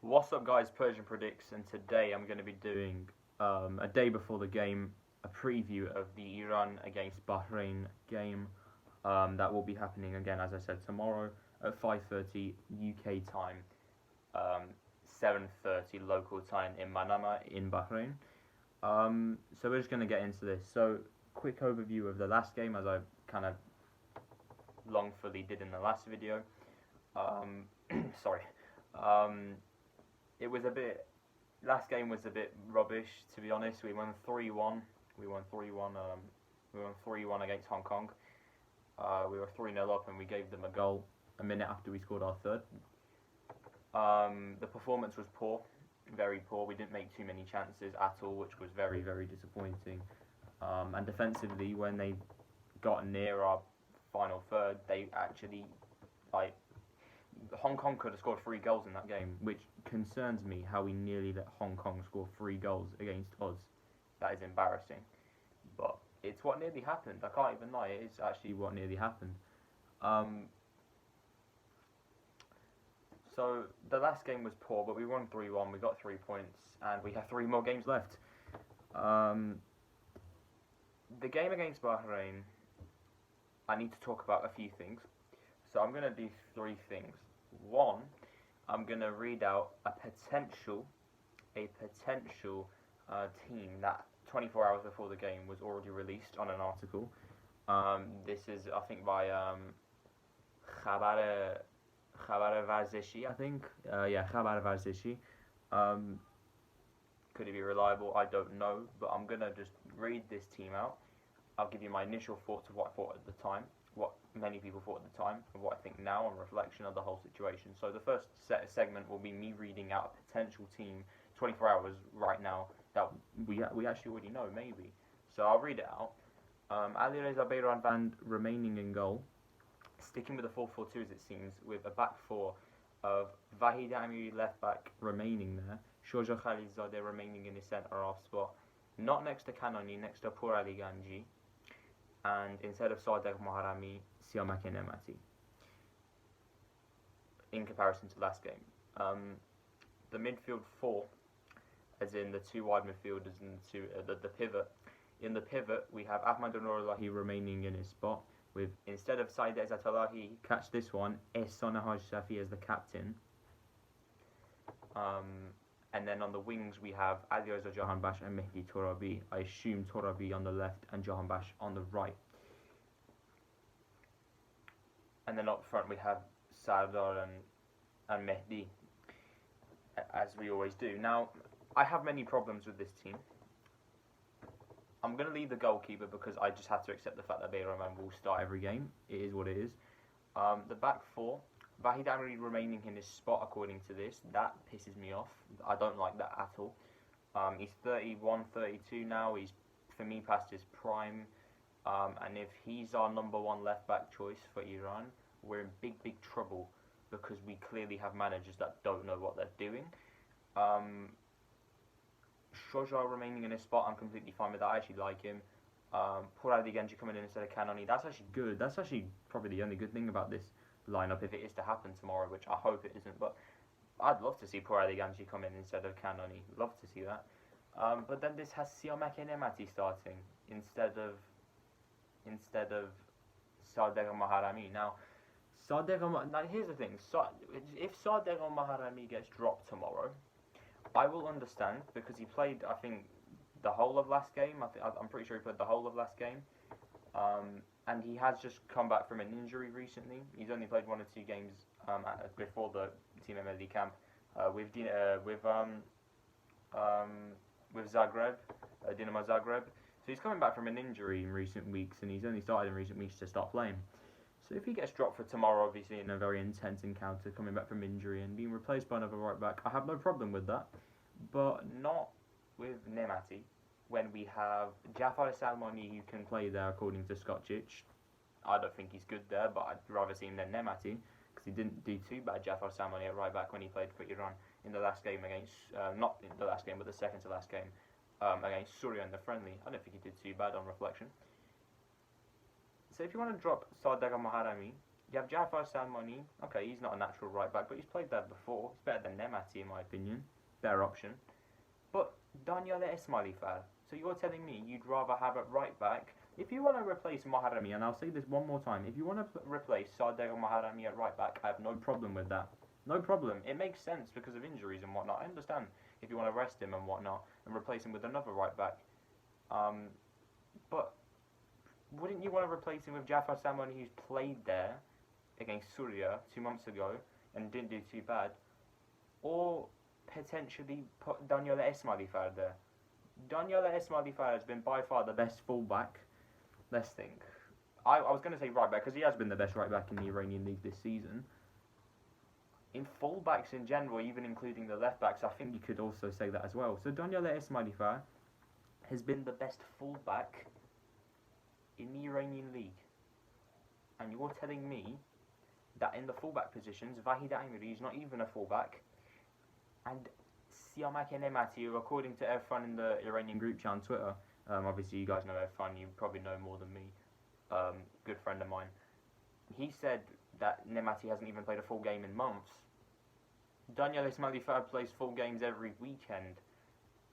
What's up, guys? Persian Predicts, and today I'm going to be doing a day before the game, a preview of the Iran against Bahrain game that will be happening again, as I said, tomorrow at 5:30 UK time, 7:30 local time in Manama in Bahrain. So we're just going to get into this. So, quick overview of the last game, as I kind of longfully did in the last video. Sorry. It was a bit. Last game was a bit rubbish, to be honest. We won 3-1. We won 3-1. We won 3-1 against Hong Kong. We were 3-0 up, and we gave them a goal a minute after we scored our third. The performance was poor, very poor. We didn't make too many chances at all, which was very, very disappointing. And defensively, when they got near our final third, they actually Hong Kong could have scored 3 goals in that game, which concerns me how we nearly let Hong Kong score 3 goals against us. That is embarrassing. But it's what nearly happened. I can't even lie, it is actually what nearly happened. So the last game was poor, but we won 3-1, we got 3 points, and we have 3 more games left. The game against Bahrain, I need to talk about a few things. So I'm going to do 3 things. One, I'm going to read out a potential team that 24 hours before the game was already released on an article. This is, I think, by Khabar Varzishi, I think. Khabar Varzishi. Could it be reliable? I don't know, but I'm going to just read this team out. I'll give you my initial thoughts of what I thought at the time, what many people thought at the time, and what I think now on reflection of the whole situation. So the first segment will be me reading out a potential team 24 hours right now that we actually already know, maybe. So I'll read it out. Alireza Beiranvand remaining in goal, sticking with the 4-4-2 as it seems, with a back 4 of Vahid Amiri left back remaining there, Shoja Khalizadeh remaining in his centre half spot, not next to Kanoni, next to Pour Ali Ganji, and instead of Sadegh Moharami, Siamak Nemati. In comparison to last game, the midfield 4, as in the 2 wide midfielders and the pivot. In the pivot, we have Ahmad Nourallahi remaining in his spot, with instead of Said Ezzatolahi, catch this one, Ehsan Haj Shafi as the captain. And then on the wings, we have Alireza Jahanbakhsh and Mehdi Torabi. I assume Torabi on the left and Jahanbakhsh on the right. And then up front, we have Sardar and Mehdi, as we always do. Now, I have many problems with this team. I'm going to leave the goalkeeper because I just have to accept the fact that Beiranvand will start every game. It is what it is. The back 4. Vahid Amiri remaining in his spot according to this. That pisses me off. I don't like that at all. He's 31, 32 now. He's, for me, past his prime. And if he's our number 1 left back choice for Iran, we're in big, big trouble because we clearly have managers that don't know what they're doing. Shoja remaining in his spot, I'm completely fine with that. I actually like him. Pour Ali Ganji coming in instead of Kanoni, that's actually good. That's actually probably the only good thing about this lineup if it is to happen tomorrow, which I hope it isn't, but I'd love to see Pour Ali Ganji come in instead of Kanoni. Love to see that. But then this has Siamak Nemati starting instead of Sadegh Moharami. Now here's the thing. If Sadegh Moharami gets dropped tomorrow, I will understand because he played, I think, the whole of last game. I'm pretty sure he played the whole of last game. And he has just come back from an injury recently. He's only played 1 or 2 games before the Team MLD camp with Zagreb, Dinamo Zagreb. So he's coming back from an injury in recent weeks, and he's only started in recent weeks to start playing. So if he gets dropped for tomorrow, obviously in a very intense encounter, coming back from injury and being replaced by another right back, I have no problem with that. But not with Nemati, when we have Jafar Salmani who can play there according to Skocic. I don't think he's good there, but I'd rather see him than Nemati, because he didn't do too bad, Jafar Salmani at right back when he played for Iran in the last game against, not in the last game, but the second to last game against Surya in the friendly. I don't think he did too bad on reflection. So if you want to drop Sadegh Moharami, You have Jafar Salmoni. Okay, he's not a natural right back, but he's played there before. He's better than Nemati in my opinion. Better option. But Daniele Esmaili Fad. So you're telling me you'd rather have at right back. If you want to replace Maharami, and I'll say this one more time, if you want to replace Sadegh Maharami at right back, I have no problem with that. No problem. It makes sense because of injuries and whatnot. I understand if you want to rest him and whatnot and replace him with another right back. But wouldn't you want to replace him with Jafar Samani, who's played there against Surya 2 months ago and didn't do too bad? Or potentially put Daniele Esmaili Fad there? Daniele Esmaili Fad has been by far the best fullback. Let's think. I was going to say right back because he has been the best right back in the Iranian league this season. In fullbacks in general, even including the left backs, I think you could also say that as well. So Daniele Esmaili Fad has been the best fullback in the Iranian league. And you're telling me that in the fullback positions, Vahid Amiri is not even a fullback, and Siamak Nemati, who according to Irfan in the Iranian group chat on Twitter, obviously you guys know Irfan, you probably know more than me, good friend of mine, he said that Nemati hasn't even played a full game in months. Daniel Esmaili Fad plays full games every weekend,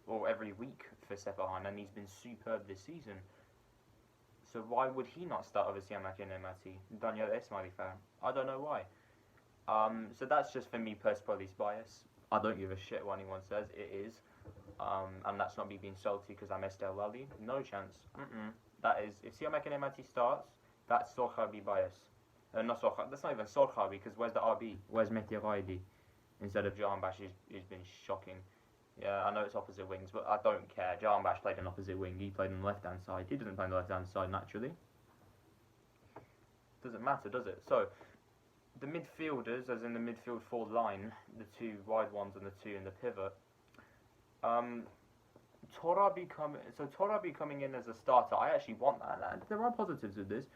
or every week for Sepahan, and he's been superb this season. So why would he not start over Siamak Nemati? Daniel Esmaili Fad. I don't know why. So that's just for me police bias. I don't give a shit what anyone says. It is. And that's not me being salty because I'm Estel Lali. No chance. That is, if Siamak Nemati starts, that's Sorhabi bias. Not Sorhabi. That's not even Sorhabi because where's the RB? Where's Mehdi Ghaidi? Instead of Jahanbash, who's been shocking. Yeah, I know it's opposite wings, but I don't care. Jahanbash played an opposite wing. He played on the left-hand side. He doesn't play on the left-hand side naturally. Doesn't matter, does it? So, the midfielders, as in the midfield forward line, the two wide ones and the two in the pivot, Torabi coming in as a starter, I actually want that. And there are positives with this.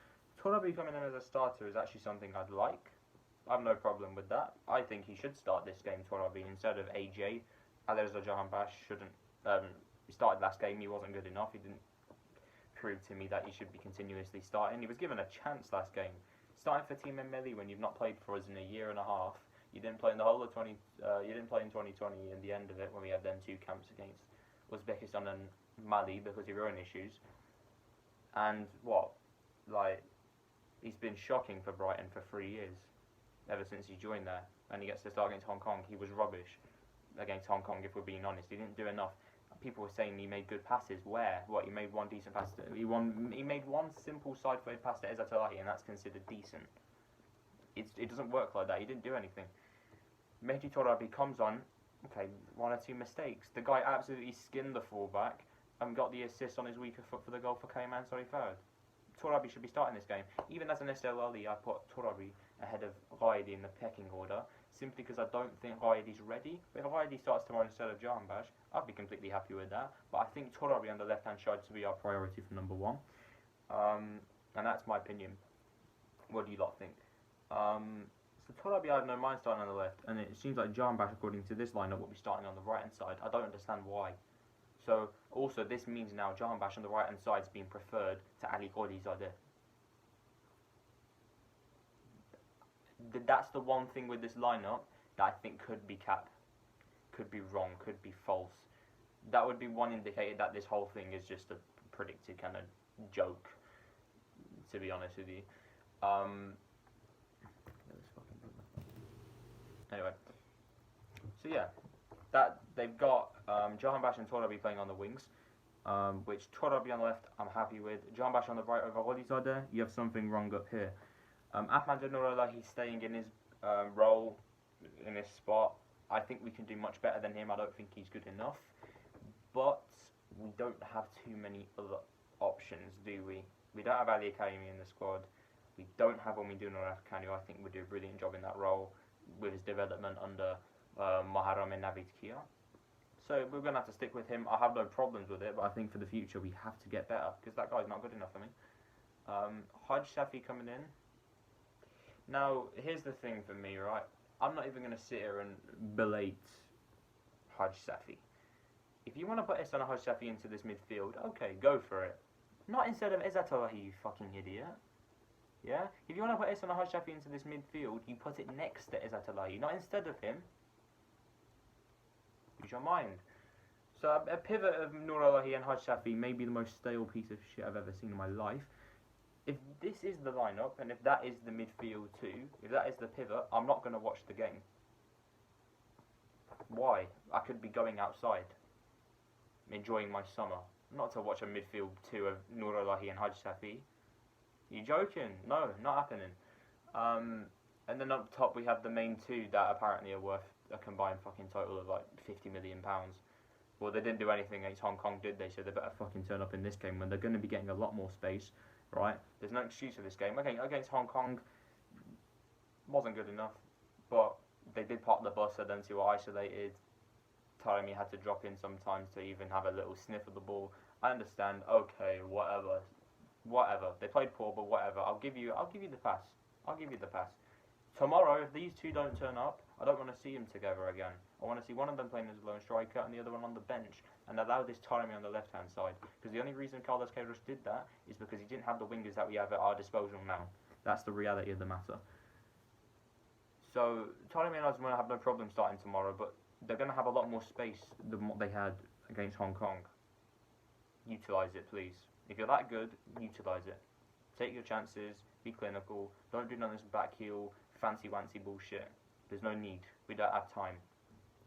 Torabi coming in as a starter is actually something I'd like. I have no problem with that. I think he should start this game, Torabi, instead of AJ. Alireza Jahanbash shouldn't. He started last game, he wasn't good enough. He didn't prove to me that he should be continuously starting. He was given a chance last game. Starting for Team Emeli when you've not played for us in a year and a half. You didn't play in the whole of you didn't play in 2020 in the end of it when we had them two camps against Uzbekistan and Mali because of your own issues. And he's been shocking for Brighton for 3 years. Ever since he joined there, and he gets to start against Hong Kong, he was rubbish against Hong Kong. If we're being honest, he didn't do enough. People were saying he made good passes. Where? He made one decent pass. He made one simple side-footed pass to Izzat Allahi, and that's considered decent. It doesn't work like that. He didn't do anything. Mehdi Torabi comes on. Okay, 1 or 2 mistakes. The guy absolutely skinned the fullback and got the assist on his weaker foot for the goal for Kayman Sarifard. Torabi should be starting this game. Even as an SL Ali, I put Torabi ahead of Ghaidi in the pecking order, simply because I don't think Ghaidi's ready. But if Ghaidi starts tomorrow instead of Jahanbash, I'd be completely happy with that. But I think Torabi on the left-hand side should be our priority for number 1. And that's my opinion. What do you lot think? So Torabi, I have no mind starting on the left, and it seems like Jahanbash, according to this lineup, will be starting on the right-hand side. I don't understand why. So, also, this means now Jahanbash on the right-hand side is being preferred to Ali Ghaidizadeh. That's the one thing with this lineup that I think could be cap, could be wrong, could be false. That would be one indicator that this whole thing is just a predicted kind of joke, to be honest with you. Anyway, so yeah, that they've got Jahanbash and Torabi playing on the wings, which Torabi on the left I'm happy with. Jahanbash on the right over Ghaidizadeh, you have something wrong up here. Ahmad Nurullah, he's staying in his role, in his spot. I think we can do much better than him. I don't think he's good enough. But we don't have too many other options, do we? We don't have Ali Karimi in the squad. We don't have Omidun Afghani, who I think would do a brilliant job in that role with his development under Maharam and Navid Kia. So we're going to have to stick with him. I have no problems with it, but I think for the future we have to get better because that guy's not good enough for me. Haj Shafi coming in. Now, here's the thing for me, right? I'm not even going to sit here and belate Haj Shafi. If you want to put Ihsan Haj Shafi into this midfield, okay, go for it. Not instead of Izzat Allahi, you fucking idiot. Yeah? If you want to put Ihsan Al-Hajjafi into this midfield, you put it next to Izzat Allahi, not instead of him. Use your mind. So a pivot of Noor Allahi and Hajjafi may be the most stale piece of shit I've ever seen in my life. If this is the lineup, and if that is the midfield too, if that is the pivot, I'm not going to watch the game. Why? I could be going outside, enjoying my summer, not to watch a midfield two of Noor Allahi and Hajjafi. You joking? No, not happening. And then up top we have the main two that apparently are worth a combined fucking total of like £50 million. Well, they didn't do anything against Hong Kong, did they? So they better fucking turn up in this game when they're going to be getting a lot more space, right? There's no excuse for this game. Okay, against Hong Kong, wasn't good enough, but they did park the bus, so then two were isolated. Taremi had to drop in sometimes to even have a little sniff of the ball. I understand. Okay, whatever. They played poor, but whatever. I'll give you the pass. I'll give you the pass. Tomorrow, if these two don't turn up, I don't want to see them together again. I want to see one of them playing as a lone striker and the other one on the bench, and allow this Taremi on the left-hand side. Because the only reason Carlos Queiroz did that is because he didn't have the wingers that we have at our disposal now. That's the reality of the matter. So Taremi and Osman have no problem starting tomorrow, but they're going to have a lot more space than what they had against Hong Kong. Utilise it, please. If you're that good, utilise it. Take your chances, be clinical, don't do none of this back heel, fancy-wancy bullshit. There's no need. We don't have time.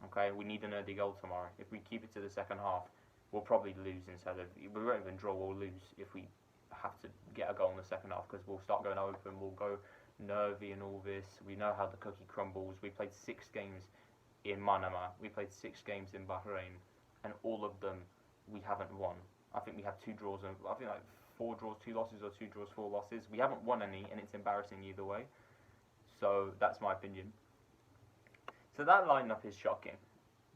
Okay, we need an early goal tomorrow. If we keep it to the second half, we'll probably lose instead of... We won't even draw, we'll lose if we have to get a goal in the second half, because we'll start going open, we'll go nervy and all this. We know how the cookie crumbles. We played 6 games in Manama. We played 6 games in Bahrain, and all of them we haven't won. I think we have 2 draws and I think like 4 draws, 2 losses, or 2 draws, 4 losses. We haven't won any, and it's embarrassing either way. So that's my opinion. So that lineup is shocking.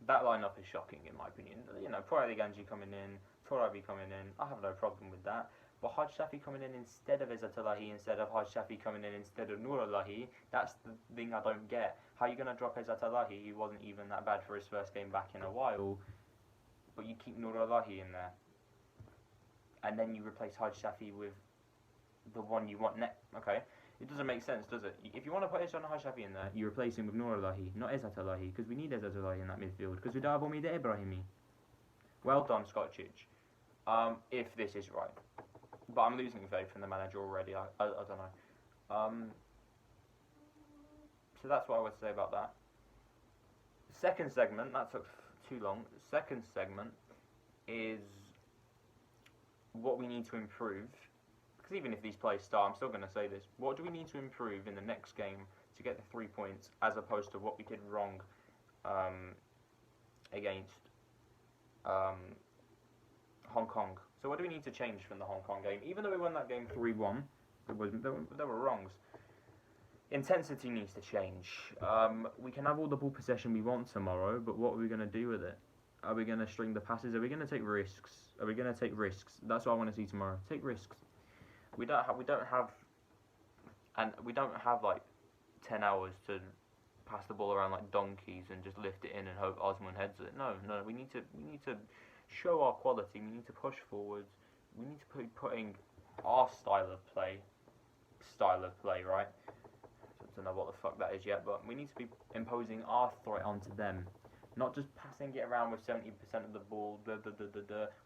That lineup is shocking in my opinion. You know, Poyali Ganji coming in, Torabi coming in. I have no problem with that. But Hajjafi coming in instead of Izzat Allahi, instead of Hajjafi coming in instead of Noor Allahi, that's the thing I don't get. How are you going to drop Izzat Allahi, who wasn't even that bad for his first game back in a while, but you keep Noor Allahi in there? And then you replace Hajjafi with the one you want next. Okay, it doesn't make sense, does it? If you want to put Ihsan Hajjafi in there, you replace him with Noor Allahi, not Izzat Allahi, because we need Izzat Allahi in that midfield, because we don't have Omid Ibrahimi. Well done, Scotchich. If this is right. But I'm losing faith in the manager already, I don't know. So that's what I would say about that. Second segment, that took too long. Second segment is what we need to improve. Because even if these players start, I'm still going to say this. What do we need to improve in the next game to get the 3 points, as opposed to what we did wrong against Hong Kong? So what do we need to change from the Hong Kong game? Even though we won that game 3-1, there were wrongs. Intensity needs to change. We can have all the ball possession we want tomorrow, but what are we going to do with it? Are we going to string the passes? Are we going to take risks? Are we going to take risks? That's what I want to see tomorrow. Take risks. We don't have like 10 hours to pass the ball around like donkeys and just lift it in and hope Osman heads it. No, we need to show our quality. We need to push forwards. We need to be putting our style of play, right? I don't know what the fuck that is yet, but we need to be imposing our threat onto them, not just passing it around with 70% of the ball.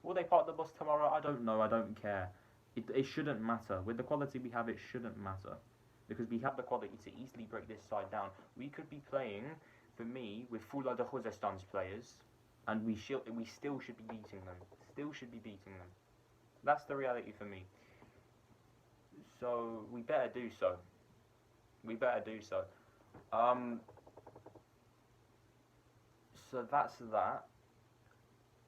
Will they park the bus tomorrow? I don't know. I don't care. It shouldn't matter. With the quality we have, it shouldn't matter, because we have the quality to easily break this side down. We could be playing, for me, with Fula de Khuzestan's players, and we still should be beating them. Still should be beating them. That's the reality for me. So we better do so. So that's that.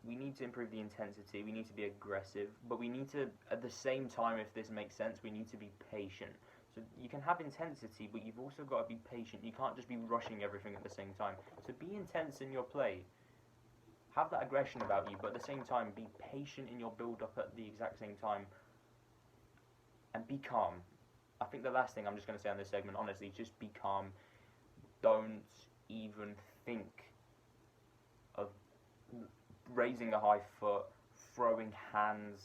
We need to improve the intensity. We need to be aggressive, but we need to, at the same time, if this makes sense, we need to be patient. So you can have intensity, but you've also got to be patient. You can't just be rushing everything at the same time. So be intense in your play. Have that aggression about you, but at the same time, be patient in your build-up at the exact same time. And be calm. I think the last thing I'm just going to say on this segment, honestly, just be calm. Don't even think of raising a high foot, throwing hands,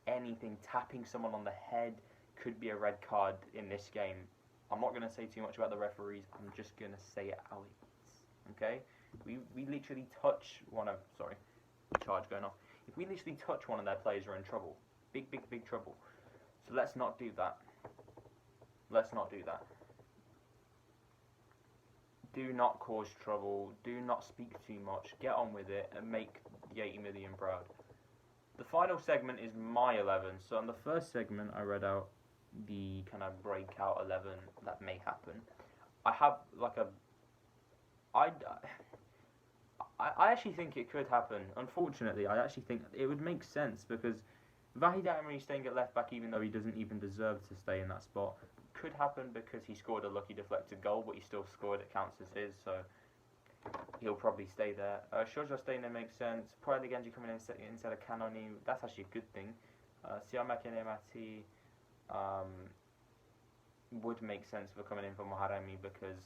anything, tapping someone on the head, could be a red card in this game. I'm not going to say too much about the referees. I'm just going to say it how it is. Okay? We literally touch one of... Sorry. Charge going off. If we literally touch one of their players, we're in trouble. Big, big, big trouble. So let's not do that. Let's not do that. Do not cause trouble. Do not speak too much. Get on with it and make the 80 million proud. The final segment is my 11. So in the first segment, I read out the kind of breakout 11 that may happen. I have like a... I actually think it could happen. Unfortunately, I actually think it would make sense because Vahid Amri staying at left back even though he doesn't even deserve to stay in that spot could happen because he scored a lucky deflected goal, but he still scored. It counts as his, so he'll probably stay there. Shoja staying there makes sense. Pride Genji coming in instead of Kanoni, that's actually a good thing. Siamak and Emati would make sense for coming in for Moharami because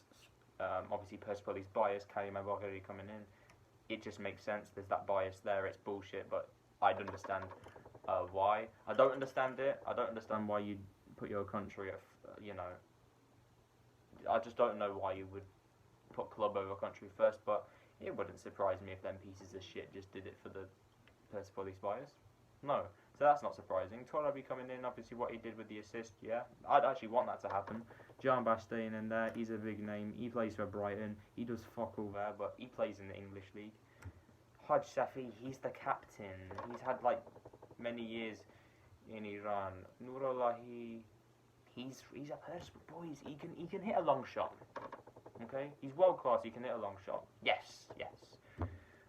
obviously Persepolis bias, Karima Bagheri coming in. It just makes sense. There's that bias there. It's bullshit, but I'd understand why. I don't understand it. I don't understand why you put your country at, you know, I just don't know why you would put club over country first, but it wouldn't surprise me if them pieces of shit just did it for the Persepolis bias. No, so that's not surprising. Torabi coming in, obviously what he did with the assist, yeah, I'd actually want that to happen. Jan staying in there, he's a big name, he plays for Brighton, he does fuck all there, but he plays in the English league. Haj Safi, he's the captain, he's had like many years in Iran. Nurullahi, he's a person, boys, he can hit a long shot. Okay, he's world class. He can hit a long shot. Yes.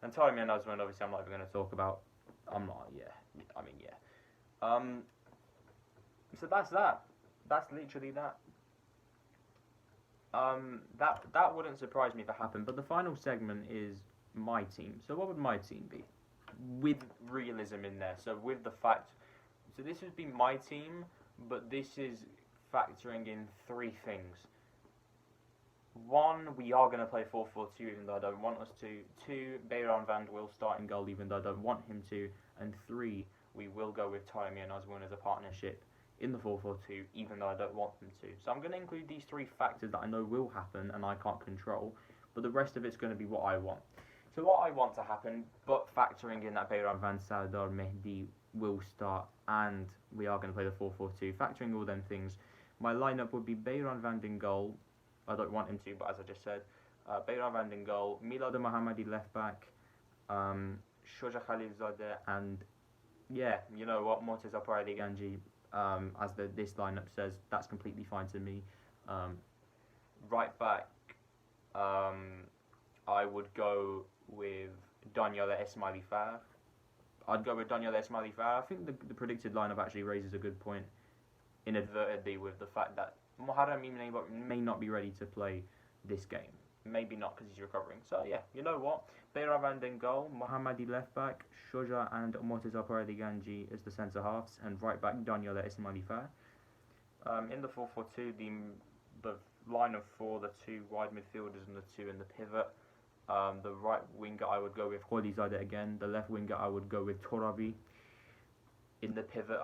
And Taremi and Osman, obviously, I'm not even going to talk about. I'm not. Yeah. I mean, yeah. So that's that. That's literally that. That wouldn't surprise me if it happened. But the final segment is my team. So what would my team be? With realism in there. So with the fact. So this would be my team, but this is factoring in three things. One, we are going to play 4-4-2 even though I don't want us to. Two, Beiran Van will start in goal even though I don't want him to. And three, we will go with Taremi and Osman as a partnership in the 4-4-2 even though I don't want them to. So I'm going to include these three factors that I know will happen and I can't control, but the rest of it's going to be what I want. So what I want to happen, but factoring in that Beiran Van Sardar Mehdi will start and we are going to play the 4-4-2, factoring all them things, my lineup would be Beiran Van in goal. I don't want him to, but as I just said, Beiran Van in goal, Milad Mohammadi left back, Shoja Khalilzadeh, and yeah, you know what, Morteza Paradi Ganji, as this lineup says, that's completely fine to me. Right back, I would go with Daniel Esmaili Farr. I'd go with Daniel Esmaili Farr. I think the predicted lineup actually raises a good point, inadvertently, with the fact that Moharami may not be ready to play this game. Maybe not because he's recovering. So yeah, you know what? Beiran Van in goal, Mohammadi left back, Shoja and Morteza Paradi Ganji as the centre halves, and right back Daniel Esmaili Farr. In the 4-4-2, the line of four, the two wide midfielders and the two in the pivot. The right winger I would go with Kholizadeh again. The left winger I would go with Torabi. In the pivot,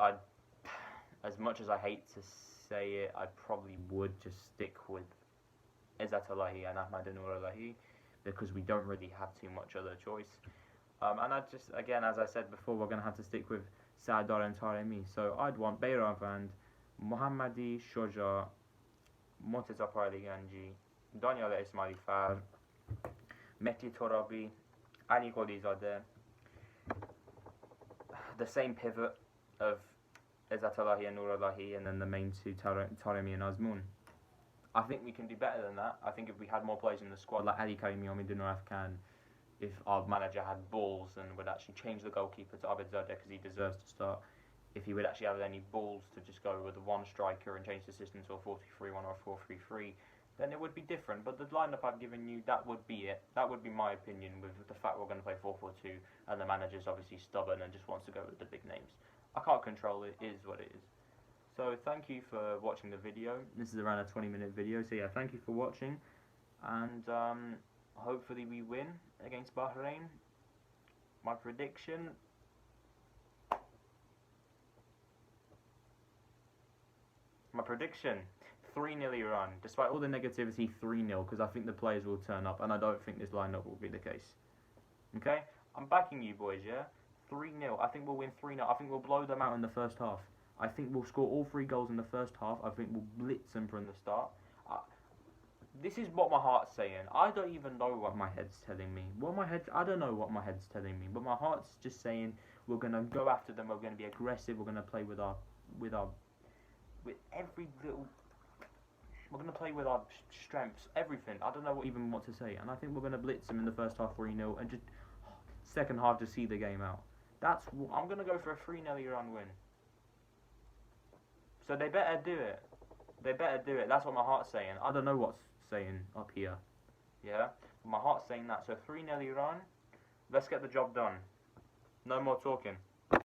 as much as I hate to say it, I probably would just stick with Izzatullahi and Ahmad Nurullahi because we don't really have too much other choice. And I just, again, as I said before, we're going to have to stick with Sardar and Taremi. So I'd want Beiran Van, Mohammadi, Shoja, Morteza Paradi Ganji, Daniel Esmaili Farr, Mehdi Torabi, Ali Kholizadeh. The same pivot of Izzatullahi and Nurullahi, and then the main two, Taremi and Osman. I think we can do better than that. I think if we had more players in the squad, like Ali Karimi or Midunur Afkan, if our manager had balls and would actually change the goalkeeper to Abedzadeh because he deserves to start, if he would actually have any balls to just go with one striker and change the system to a 4-2-3-1 or a 4-3-3, then it would be different. But the lineup I've given you, that would be it. That would be my opinion with the fact we're going to play 4-4-2 and the manager's obviously stubborn and just wants to go with the big names. I can't control it. It is what it is. So thank you for watching the video. This is around a 20-minute video. So yeah, thank you for watching. And hopefully we win against Bahrain. My prediction... My prediction, 3-0 Iran. Despite all the negativity, 3-0, because I think the players will turn up, and I don't think this lineup will be the case. Okay? I'm backing you boys, yeah? 3-0. I think we'll win 3-0. I think we'll blow them out in the first half. I think we'll score all 3 goals in the first half. I think we'll blitz them from the start. This is what my heart's saying. I don't even know what my head's telling me. I don't know what my head's telling me, but my heart's just saying we're gonna go after them. We're gonna be aggressive. We're gonna play with every little. We're gonna play with our strengths, everything. I don't know even what to say, and I think we're gonna blitz them in the first half 3-0, and just second half to see the game out. I'm gonna go for a 3-0 Iran win. So they better do it. They better do it. That's what my heart's saying. I don't know what's saying up here. Yeah? My heart's saying that. So 3-0 Iran. Let's get the job done. No more talking.